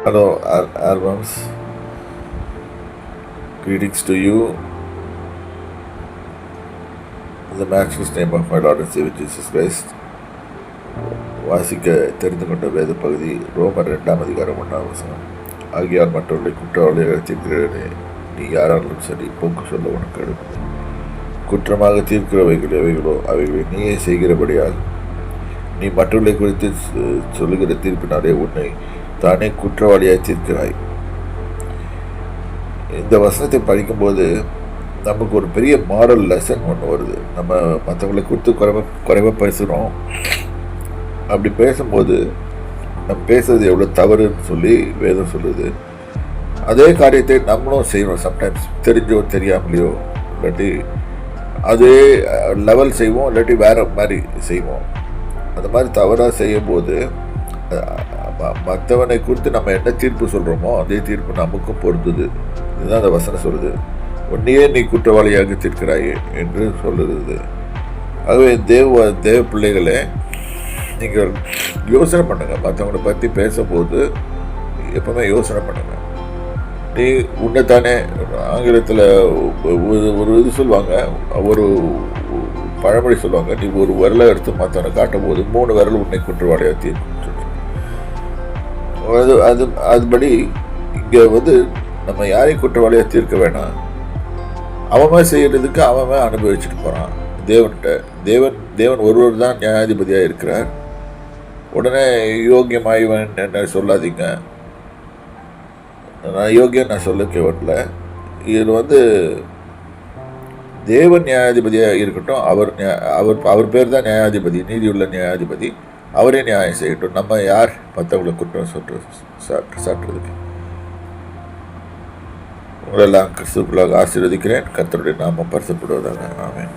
Hello, albums. Greetings to you in the matchless name of my Lord and Savior Jesus Christ. வாசிக்க தெரிந்து கொண்ட வேத பகுதி ரோமர் 2ஆம் அதிகாரம் 1ஆம் வசனம். ஆகியால் மற்றவர்களை குற்றவாளியாக தீர்க்கிறவனே, நீ யாராலும் சரி போக்கு சொல்ல உனக்கு அடுப்பது. குற்றமாக தீர்க்கிறவைகள் எவைகளோ அவைகளை நீயே செய்கிறபடியால் நீ மற்றவர்களை குறித்து சொல்லுகிற தீர்ப்பினாலே உன்னை தானே குற்றவாளியாக தீர்க்கிறாய். இந்த வசனத்தை படிக்கும்போது நமக்கு ஒரு பெரிய மாரல் லெசன் ஒன்று வருது. நம்ம மற்றவங்களை குறித்து குறைவாக பேசுகிறோம். அப்படி பேசும்போது நம்ம பேசுறது எவ்வளோ தவறுன்னு சொல்லி வேதம் சொல்லுது. அதே காரியத்தை நம்மளும் செய்கிறோம். சம்டைம்ஸ் தெரிஞ்சோ தெரியாமலையோ, இல்லாட்டி அதே லெவல் செய்வோம், இல்லாட்டி வேறு மாதிரி செய்வோம். அந்த மாதிரி தவறாக செய்யும்போது மற்றவனை குறித்து நம்ம என்ன தீர்ப்பு சொல்கிறோமோ அதே தீர்ப்பு நமக்கும் பொருந்துது. இதுதான் அந்த வசனம் சொல்லுது. உன்னையே நீ குற்றவாளியாக தீர்க்கிறாயே என்று சொல்லுறது. ஆகவே தேவ பிள்ளைகளே, நீங்கள் யோசனை பண்ணுங்கள். மற்றவங்களை பற்றி பேசும்போது எப்பவுமே யோசனை பண்ணுங்கள். நீ உன்னைத்தானே, ஆங்கிலத்தில் ஒரு இது சொல்லுவாங்க, ஒரு பழமொழி சொல்லுவாங்க, நீ ஒரு விரலை எடுத்து மற்றவனை காட்டும் போது 3 விரல் உன்னை குற்றவாளியாக தீர்க்கும். அதுபடி இங்கே நம்ம யாரையும் குற்றவாளியாக தீர்க்க வேணாம். அவன் செய்கிறதுக்கு அவன் அனுபவிச்சுட்டு போகிறான் தேவன்கிட்ட. தேவன் ஒருவர் தான் நியாயாதிபதியாக இருக்கிறார். உடனே யோக்கியமாய்வன் என்ன சொல்லாதீங்க. நான் யோக்கியம் நான் சொல்ல கேவட்டில். இதில் தேவன் நியாயாதிபதியாக இருக்கட்டும். அவர் பேர் தான் நியாயாதிபதி, நீதியுள்ள நியாயாதிபதி. அவரே நியாயம் செய்யட்டும். நம்ம யார் மற்றவங்களை குற்றம் சாட்டுறதுக்கு? உங்களெல்லாம் கிறிஸ்துக்குள்ளாக ஆசீர்வதிக்கிறேன். கர்த்தருடைய நாமம் பரிசுப்படுவதாக. ஆமென்.